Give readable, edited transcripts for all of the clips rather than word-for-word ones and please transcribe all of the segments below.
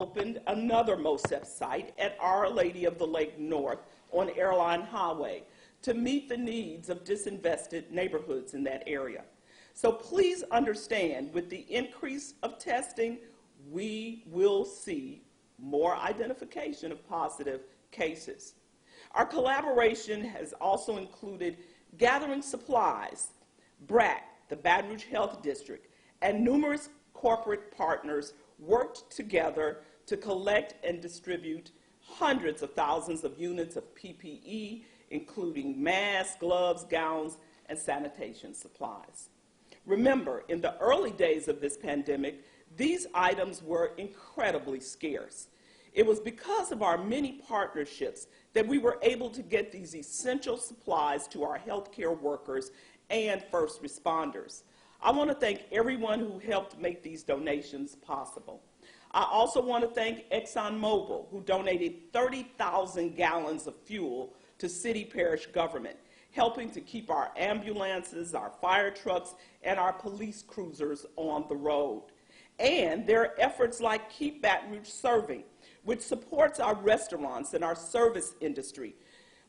opened another MOSEP site at Our Lady of the Lake North on Airline Highway to meet the needs of disinvested neighborhoods in that area. So please understand, with the increase of testing, we will see more identification of positive cases. Our collaboration has also included gathering supplies. BRAC, the Baton Rouge Health District, and numerous corporate partners worked together to collect and distribute hundreds of thousands of units of PPE, including masks, gloves, gowns, and sanitation supplies. Remember, in the early days of this pandemic, these items were incredibly scarce. It was because of our many partnerships that we were able to get these essential supplies to our healthcare workers and first responders. I want to thank everyone who helped make these donations possible. I also want to thank ExxonMobil, who donated 30,000 gallons of fuel to city parish government, helping to keep our ambulances, our fire trucks, and our police cruisers on the road. And there are efforts like Keep Baton Rouge Serving, which supports our restaurants and our service industry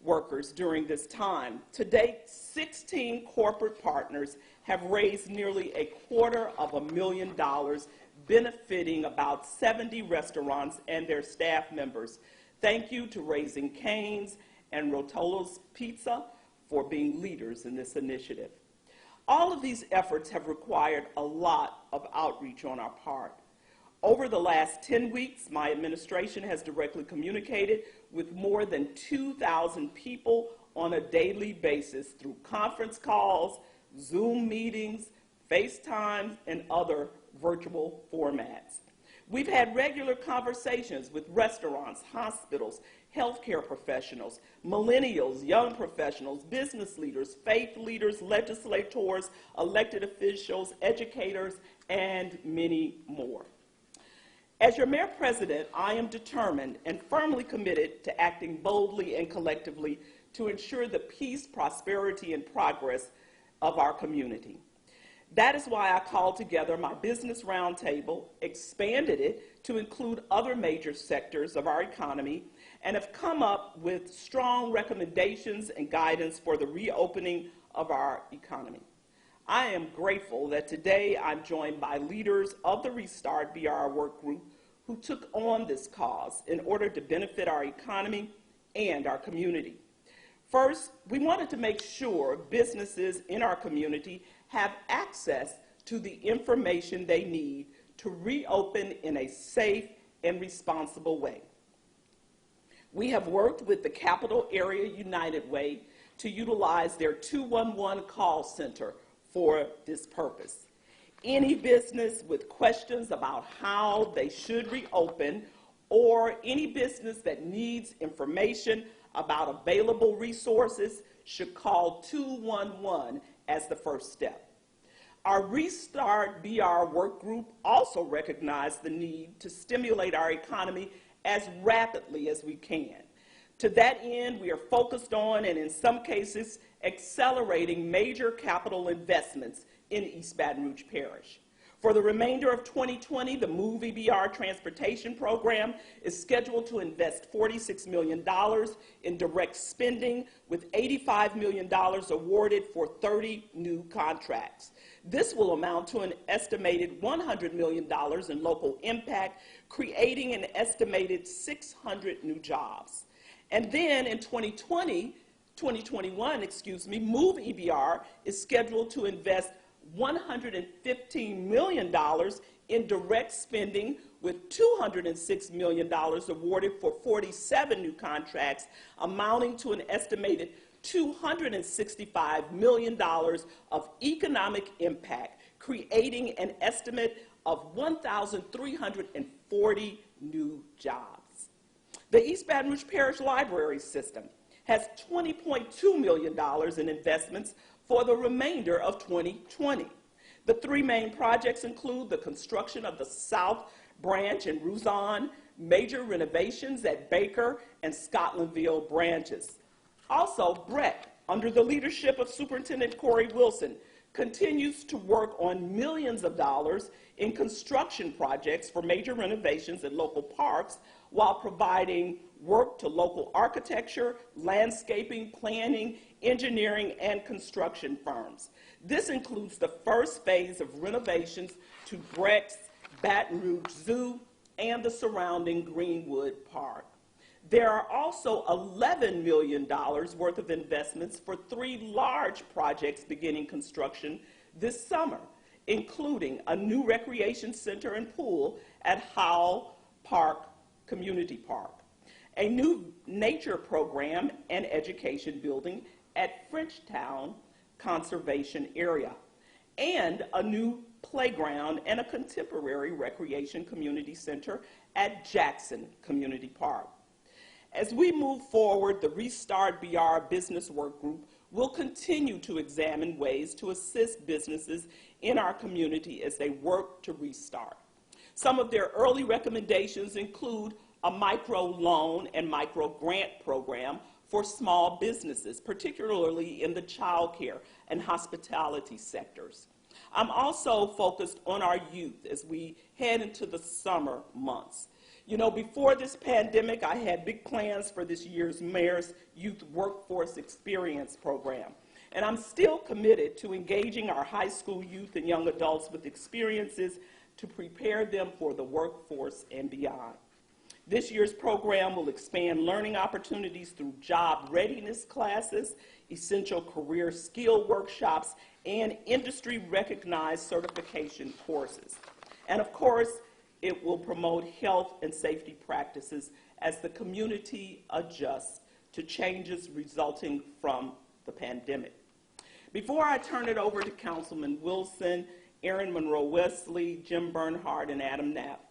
workers during this time. To date, 16 corporate partners have raised nearly $250,000, benefiting about 70 restaurants and their staff members. Thank you to Raising Cane's and Rotolo's Pizza for being leaders in this initiative. All of these efforts have required a lot of outreach on our part. Over the last 10 weeks, my administration has directly communicated with more than 2,000 people on a daily basis through conference calls, Zoom meetings, FaceTime, and other virtual formats. We've had regular conversations with restaurants, hospitals, healthcare professionals, millennials, young professionals, business leaders, faith leaders, legislators, elected officials, educators, and many more. As your Mayor President, I am determined and firmly committed to acting boldly and collectively to ensure the peace, prosperity, and progress of our community. That is why I called together my business roundtable, expanded it to include other major sectors of our economy, and have come up with strong recommendations and guidance for the reopening of our economy. I am grateful that today I'm joined by leaders of the Restart BR work group who took on this cause in order to benefit our economy and our community. First, we wanted to make sure businesses in our community have access to the information they need to reopen in a safe and responsible way. We have worked with the Capital Area United Way to utilize their 211 call center for this purpose. Any business with questions about how they should reopen, or any business that needs information about available resources, should call 211 as the first step. Our Restart BR work group also recognized the need to stimulate our economy as rapidly as we can. To that end, we are focused on, and in some cases, accelerating major capital investments in East Baton Rouge Parish. For the remainder of 2020, the MOVE EBR transportation program is scheduled to invest $46 million in direct spending, with $85 million awarded for 30 new contracts. This will amount to an estimated $100 million in local impact, creating an estimated 600 new jobs. And then in 2021, MOVE EBR is scheduled to invest $115 million in direct spending, with $206 million awarded for 47 new contracts, amounting to an estimated $265 million of economic impact, creating an estimate of 1,340 new jobs. The East Baton Rouge Parish Library System has $20.2 million in investments for the remainder of 2020. The three main projects include the construction of the South Branch and Ruzon, major renovations at Baker and Scotlandville branches. Also, BREC, under the leadership of Superintendent Corey Wilson, continues to work on millions of dollars in construction projects for major renovations at local parks while providing work to local architecture, landscaping, planning, engineering, and construction firms. This includes the first phase of renovations to Breck's Baton Rouge Zoo and the surrounding Greenwood Park. There are also $11 million worth of investments for 3 large projects beginning construction this summer, including a new recreation center and pool at Howell Park Community Park, a new nature program and education building at Frenchtown Conservation Area, and a new playground and a contemporary recreation community center at Jackson Community Park. As we move forward, the Restart BR Business Work Group will continue to examine ways to assist businesses in our community as they work to restart. Some of their early recommendations include a micro loan and micro grant program for small businesses, particularly in the childcare and hospitality sectors. I'm also focused on our youth as we head into the summer months. You know, before this pandemic, I had big plans for this year's Mayor's Youth Workforce Experience Program. And I'm still committed to engaging our high school youth and young adults with experiences to prepare them for the workforce and beyond. This year's program will expand learning opportunities through job readiness classes, essential career skill workshops, and industry-recognized certification courses. And of course, it will promote health and safety practices as the community adjusts to changes resulting from the pandemic. Before I turn it over to Councilman Wilson, Erin Monroe Wesley, Jim Bernhardt, and Adam Knapp,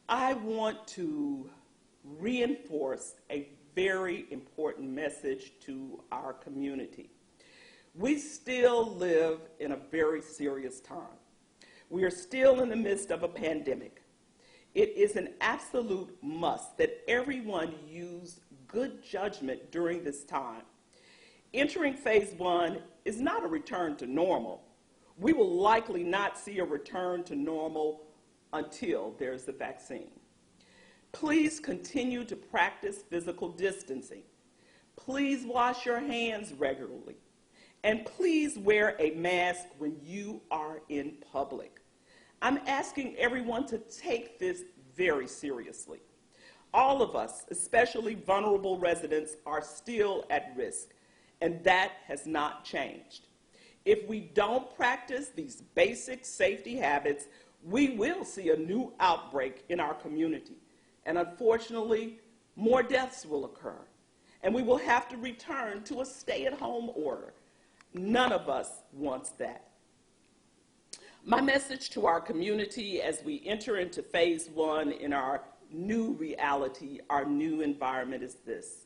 I want to reinforce a very important message to our community. We still live in a very serious time. We are still in the midst of a pandemic. It is an absolute must that everyone use good judgment during this time. Entering phase 1 is not a return to normal. We will likely not see a return to normal until there's a vaccine. Please continue to practice physical distancing. Please wash your hands regularly. And please wear a mask when you are in public. I'm asking everyone to take this very seriously. All of us, especially vulnerable residents, are still at risk, and that has not changed. If we don't practice these basic safety habits, we will see a new outbreak in our community, and unfortunately, more deaths will occur, and we will have to return to a stay-at-home order. None of us wants that. My message to our community as we enter into phase 1 in our new reality, our new environment is this.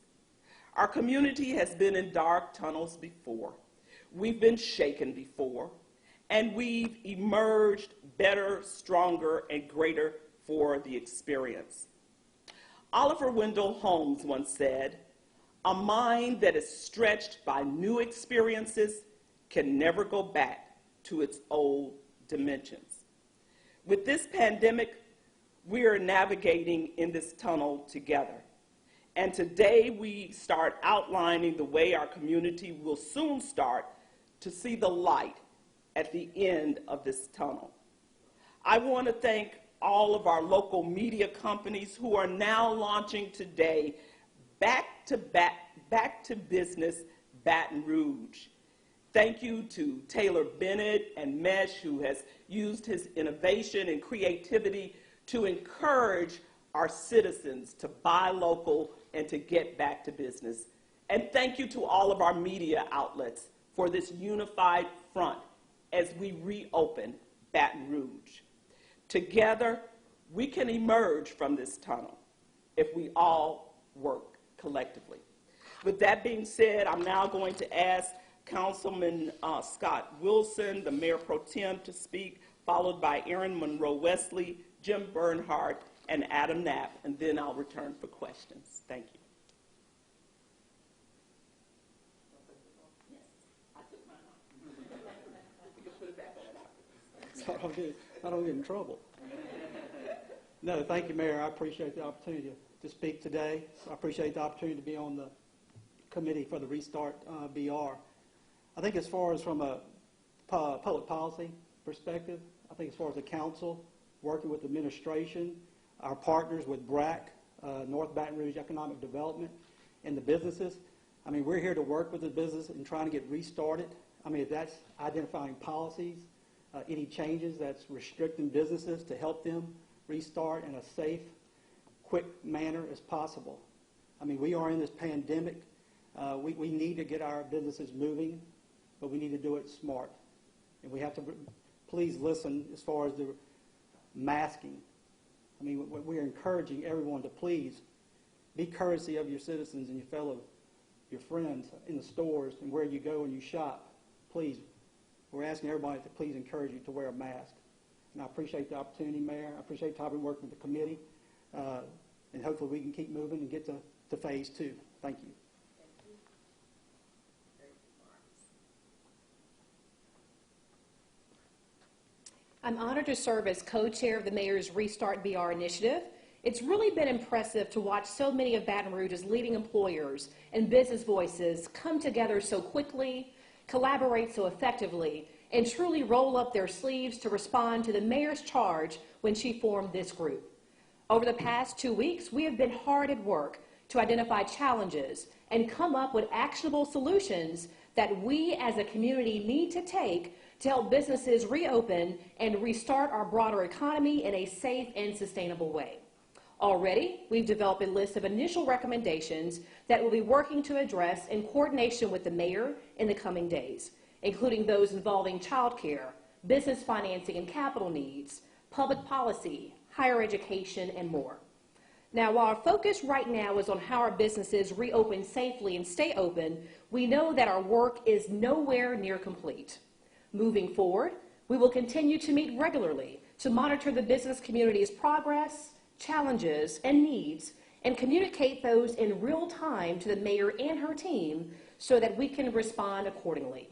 Our community has been in dark tunnels before. We've been shaken before, and we've emerged better, stronger, and greater for the experience. Oliver Wendell Holmes once said, "A mind that is stretched by new experiences can never go back to its old dimensions." With this pandemic, we are navigating in this tunnel together. And today we start outlining the way our community will soon start to see the light at the end of this tunnel. I want to thank all of our local media companies who are now launching today Back to Business Baton Rouge. Thank you to Taylor Bennett and Mesh, who has used his innovation and creativity to encourage our citizens to buy local and to get back to business. And thank you to all of our media outlets for this unified front as we reopen Baton Rouge. Together, we can emerge from this tunnel if we all work collectively. With that being said, I'm now going to ask Councilman Scott Wilson, the Mayor Pro Tem, to speak, followed by Erin Monroe Wesley, Jim Bernhardt, and Adam Knapp, and then I'll return for questions. Thank you. Yes, I took mine off. so I don't get in trouble. No, thank you, Mayor. I appreciate the opportunity to speak today. I appreciate the opportunity to be on the committee for the Restart BR. I think as far as from a public policy perspective, I think as far as the council, working with administration, our partners with BRAC, North Baton Rouge Economic Development, and the businesses, I mean, we're here to work with the business and trying to get restarted. I mean, if that's identifying policies, any changes that's restricting businesses to help them restart in a safe, quick manner as possible. I mean, we are in this pandemic. We need to get our businesses moving, but we need to do it smart. And we have to please listen as far as the masking. I mean, we're encouraging everyone to please be courtesy of your citizens and your friends in the stores and where you go and you shop. Please, we're asking everybody to please encourage you to wear a mask. And I appreciate the opportunity, Mayor. I appreciate Toby working with the committee. And hopefully we can keep moving and get to phase 2. Thank you. I'm honored to serve as co-chair of the Mayor's Restart BR initiative. It's really been impressive to watch so many of Baton Rouge's leading employers and business voices come together so quickly, collaborate so effectively, and truly roll up their sleeves to respond to the Mayor's charge when she formed this group. Over the past 2 weeks, we have been hard at work to identify challenges and come up with actionable solutions that we as a community need to take to help businesses reopen and restart our broader economy in a safe and sustainable way. Already, we've developed a list of initial recommendations that we'll be working to address in coordination with the Mayor in the coming days, including those involving childcare, business financing and capital needs, public policy, higher education, and more. Now, while our focus right now is on how our businesses reopen safely and stay open, we know that our work is nowhere near complete. Moving forward, we will continue to meet regularly to monitor the business community's progress, challenges, and needs, and communicate those in real time to the Mayor and her team so that we can respond accordingly.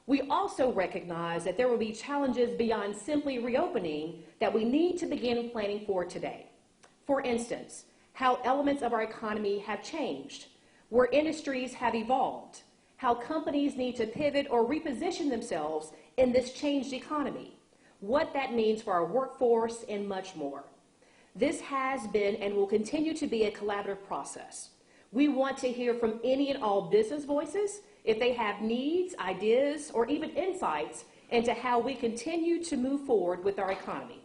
We also recognize that there will be challenges beyond simply reopening that we need to begin planning for today. For instance, how elements of our economy have changed, where industries have evolved, how companies need to pivot or reposition themselves in this changed economy, what that means for our workforce, and much more. This has been and will continue to be a collaborative process. We want to hear from any and all business voices if they have needs, ideas, or even insights into how we continue to move forward with our economy.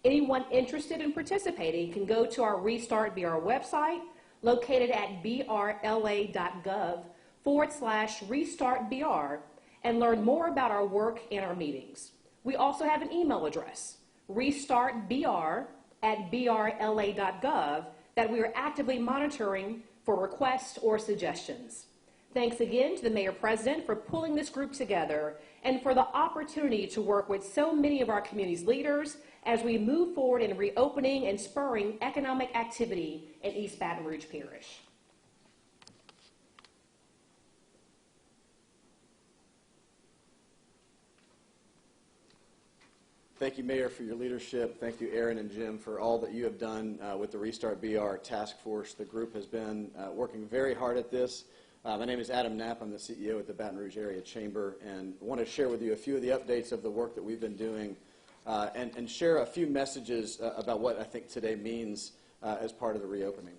Anyone interested in participating can go to our Restart BR website located at brla.gov/restartbr and learn more about our work and our meetings. We also have an email address, restartbr@brla.gov, that we are actively monitoring for requests or suggestions. Thanks again to the Mayor President for pulling this group together and for the opportunity to work with so many of our community's leaders as we move forward in reopening and spurring economic activity in East Baton Rouge Parish. Thank you, Mayor, for your leadership. Thank you, Aaron and Jim, for all that you have done with the Restart BR task force. The group has been working very hard at this. My name is Adam Knapp. I'm the CEO at the Baton Rouge Area Chamber, and I want to share with you a few of the updates of the work that we've been doing and share a few messages about what I think today means as part of the reopening.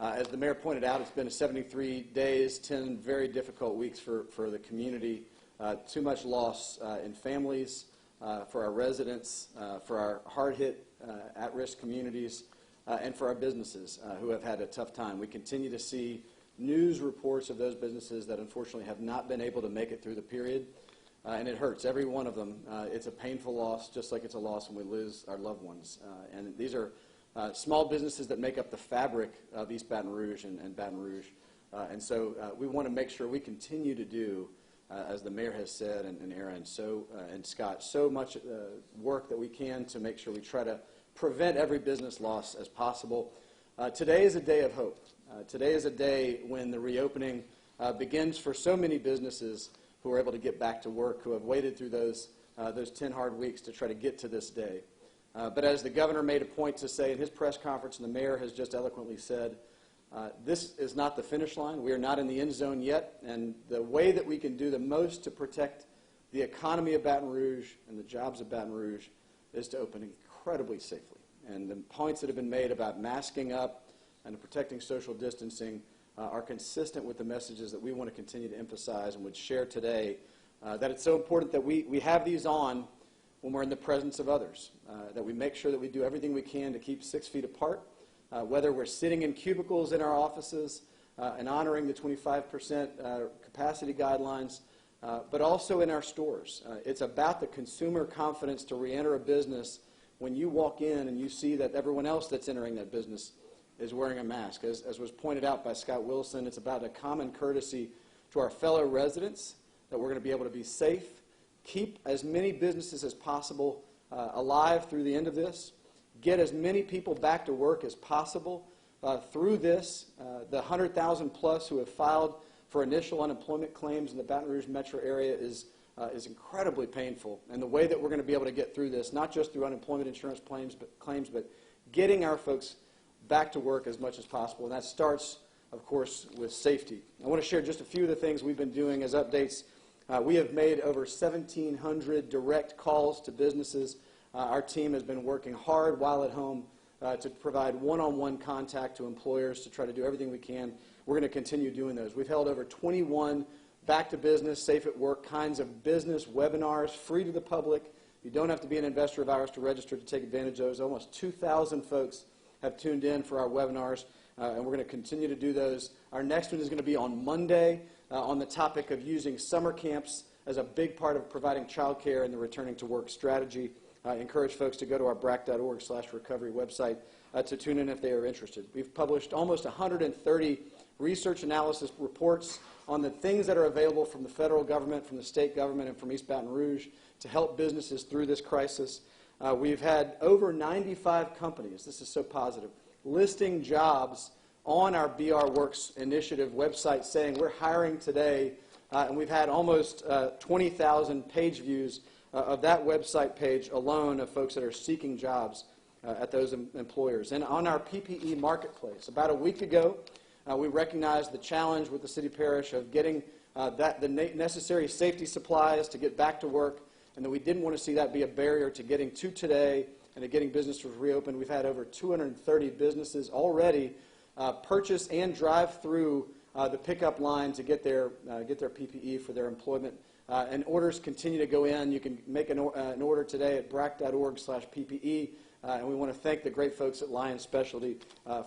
As the Mayor pointed out, it's been 73 days, 10 very difficult weeks for the community, too much loss in families, for our residents, for our hard-hit, at-risk communities, and for our businesses who have had a tough time. We continue to see news reports of those businesses that unfortunately have not been able to make it through the period, and it hurts. Every one of them, it's a painful loss, just like it's a loss when we lose our loved ones. And these are small businesses that make up the fabric of East Baton Rouge and Baton Rouge. And so we want to make sure we continue to do, as the Mayor has said, and Aaron and Scott, so much work that we can to make sure we try to prevent every business loss as possible. Today is a day of hope. Today is a day when the reopening begins for so many businesses who are able to get back to work, who have waited through those those 10 hard weeks to try to get to this day. But as the governor made a point to say in his press conference, and the mayor has just eloquently said, this is not the finish line. We are not in the end zone yet, and the way that we can do the most to protect the economy of Baton Rouge and the jobs of Baton Rouge is to open incredibly safely. And the points that have been made about masking up and protecting social distancing are consistent with the messages that we want to continue to emphasize and would share today, that it's so important that we have these on when we're in the presence of others, that we make sure that we do everything we can to keep 6 feet apart, whether we're sitting in cubicles in our offices and honoring the 25% capacity guidelines, but also in our stores. It's about the consumer confidence to reenter a business when you walk in and you see that everyone else that's entering that business is wearing a mask. As was pointed out by Scott Wilson, it's about a common courtesy to our fellow residents that we're going to be able to be safe, keep as many businesses as possible alive through the end of this, get as many people back to work as possible through this. The 100,000 plus who have filed for initial unemployment claims in the Baton Rouge metro area is incredibly painful. And the way that we're going to be able to get through this, not just through unemployment insurance claims, but getting our folks back to work as much as possible. And that starts, of course, with safety. I want to share just a few of the things we've been doing as updates. We have made over 1,700 direct calls to businesses. Our team has been working hard while at home to provide one-on-one contact to employers to try to do everything we can. We're going to continue doing those. We've held over 21 back-to-business, safe-at-work kinds of business webinars, free to the public. You don't have to be an investor of ours to register to take advantage of those. Almost 2,000 folks have tuned in for our webinars, and we're going to continue to do those. Our next one is going to be on Monday on the topic of using summer camps as a big part of providing child care and the returning to work strategy. I encourage folks to go to our brac.org/recovery website to tune in if they are interested. We've published almost 130 research analysis reports on the things that are available from the federal government, from the state government, and from East Baton Rouge to help businesses through this crisis. We've had over 95 companies, this is so positive, listing jobs on our BR Works initiative website saying we're hiring today, and we've had almost 20,000 page views of that website page alone of folks that are seeking jobs at those employers. And on our PPE marketplace, about a week ago, we recognized the challenge with the city parish of getting the necessary safety supplies to get back to work, and that we didn't want to see that be a barrier to getting to today and to getting businesses reopened. We've had over 230 businesses already purchase and drive through the pickup line to get their PPE for their employment. And orders continue to go in. You can make an order today at brac.org/PPE. And we want to thank the great folks at Lion Specialty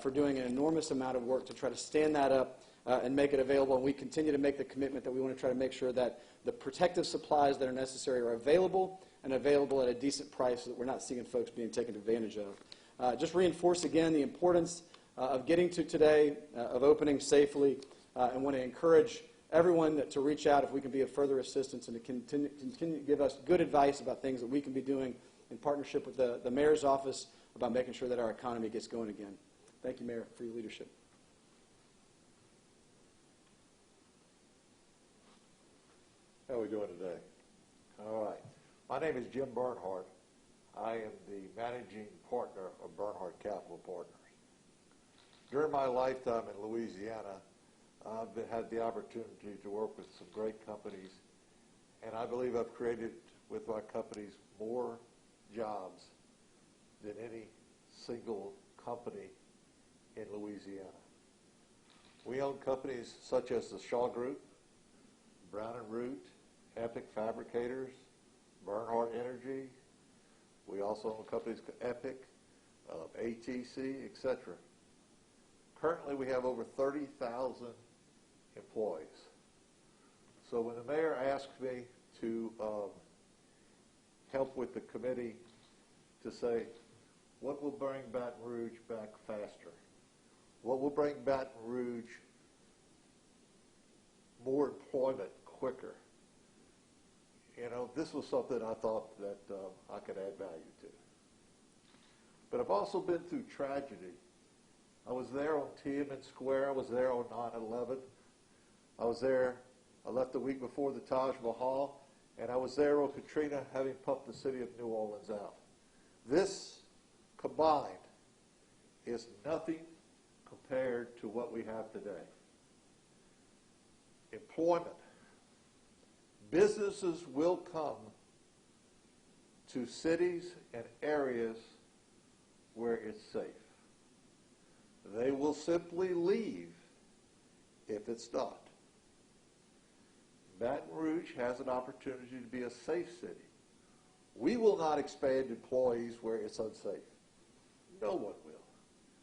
for doing an enormous amount of work to try to stand that up and make it available. And we continue to make the commitment that we want to try to make sure that the protective supplies that are necessary are available and available at a decent price so that we're not seeing folks being taken advantage of. Just reinforce again the importance of getting to today, of opening safely, and want to encourage everyone to reach out if we can be of further assistance and to continue to give us good advice about things that we can be doing in partnership with the mayor's office about making sure that our economy gets going again. Thank you, Mayor, for your leadership. How are we doing today? All right. My name is Jim Bernhardt. I am the managing partner of Bernhardt Capital Partners. During my lifetime in Louisiana, I've had the opportunity to work with some great companies, and I believe I've created with my companies more jobs than any single company in Louisiana. We own companies such as the Shaw Group, Brown & Root, Epic Fabricators, Bernhardt Energy. We also own companies Epic, ATC, etc. Currently, we have over 30,000 employees. So when the mayor asked me to help with the committee to say, what will bring Baton Rouge back faster? What will bring Baton Rouge more employment quicker? You know, this was something I thought that I could add value to. But I've also been through tragedy. I was there on Tiananmen Square. I was there on 9/11. I was there, I left the week before the Taj Mahal, And I was there on Katrina, having pumped the city of New Orleans out. This combined is nothing compared to what we have today. Employment. Businesses will come to cities and areas where it's safe. They will simply leave if it's not. Baton Rouge has an opportunity to be a safe city. We will not expand employees where it's unsafe. No one will.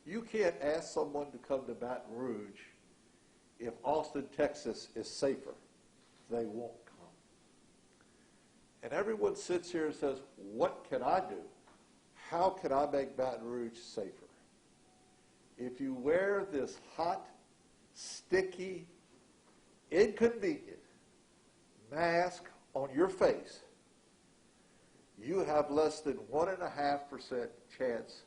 You can't ask someone to come to Baton Rouge if Austin, Texas is safer. They won't come. And everyone sits here and says, what can I do? How can I make Baton Rouge safer? If you wear this hot, sticky, inconvenient mask on your face, you have less than 1.5% chance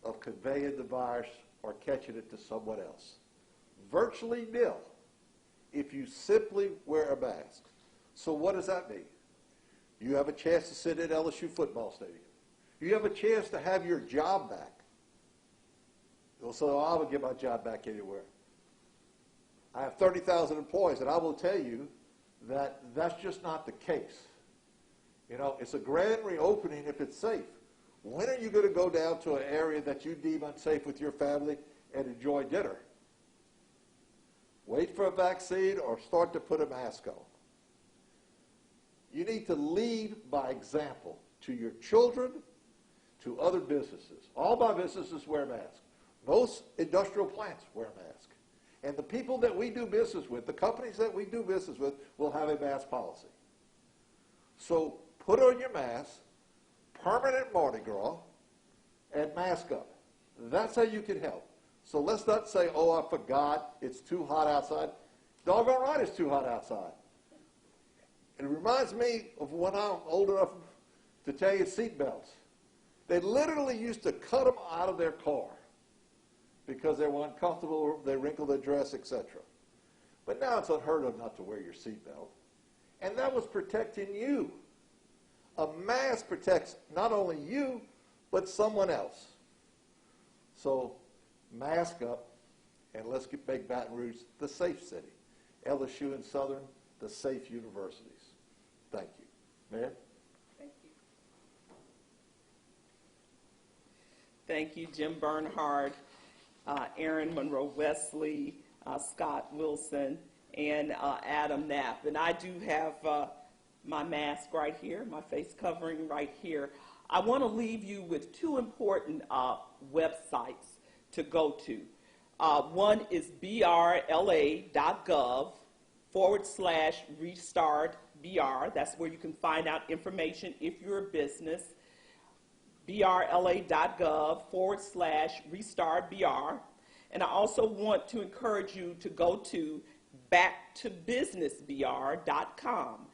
of conveying the virus or catching it to someone else. Virtually nil if you simply wear a mask. So what does that mean? You have a chance to sit at LSU football stadium. You have a chance to have your job back. So I would get my job back anywhere. I have 30,000 employees, and I will tell you that that's just not the case. You know, it's a grand reopening if it's safe. When are you going to go down to an area that you deem unsafe with your family and enjoy dinner? Wait for a vaccine or start to put a mask on. You need to lead by example to your children, to other businesses. All my businesses wear masks. Most industrial plants wear masks. And the people that we do business with, the companies that we do business with, will have a mask policy. So put on your mask, permanent Mardi Gras, and mask up. That's how you can help. So let's not say, oh, I forgot, it's too hot outside. Doggone right it's too hot outside. It reminds me of when I'm old enough to tell you seatbelts. They literally used to cut them out of their car because they were uncomfortable, they wrinkled their dress, etc. But now it's unheard of not to wear your seatbelt. And that was protecting you. A mask protects not only you, but someone else. So mask up, and let's make Baton Rouge the safe city. LSU and Southern, the safe universities. Thank you. Mayor? Thank you. Thank you, Jim Bernhardt, Aaron Monroe Wesley, Scott Wilson, and Adam Knapp. And I do have my mask right here, my face covering right here. I want to leave you with two important websites to go to. One is brla.gov/restart-BR. That's where you can find out information if you're a business. brla.gov/restart-BR. And I also want to encourage you to go to backtobusinessbr.com.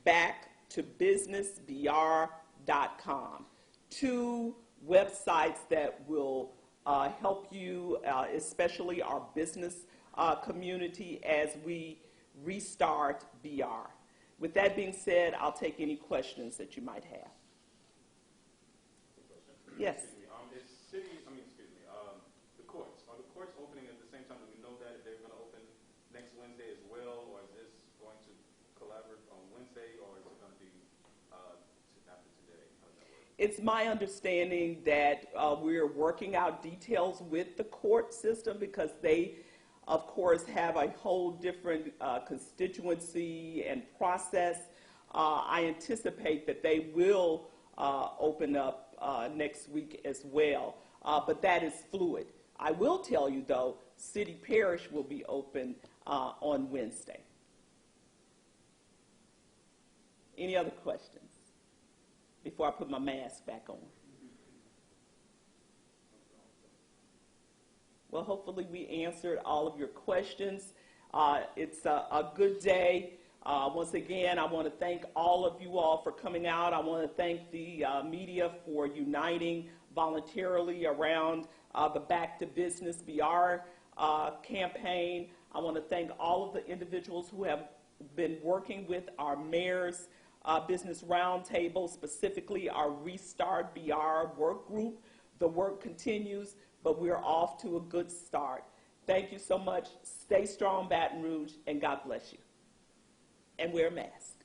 backtobusinessbr.com. Two websites that will help you, especially our business community, as we restart BR. With that being said, I'll take any questions that you might have. Yes. The courts. Are the courts opening at the same time? Do we know that they're going to open next Wednesday as well, or is this going to collaborate on Wednesday, or is it going to be after today? How does that work? It's my understanding that we're working out details with the court system because they, of course, have a whole different constituency and process. I anticipate that they will open up next week as well, but that is fluid. I will tell you, though, City Parish will be open on Wednesday. Any other questions before I put my mask back on? Well, hopefully we answered all of your questions. It's a good day. Once again, I want to thank all of you all for coming out. I want to thank the media for uniting voluntarily around the Back to Business BR campaign. I want to thank all of the individuals who have been working with our mayor's Business Roundtable, specifically our Restart BR work group. The work continues, but we're off to a good start. Thank you so much. Stay strong, Baton Rouge, and God bless you. And wear a mask.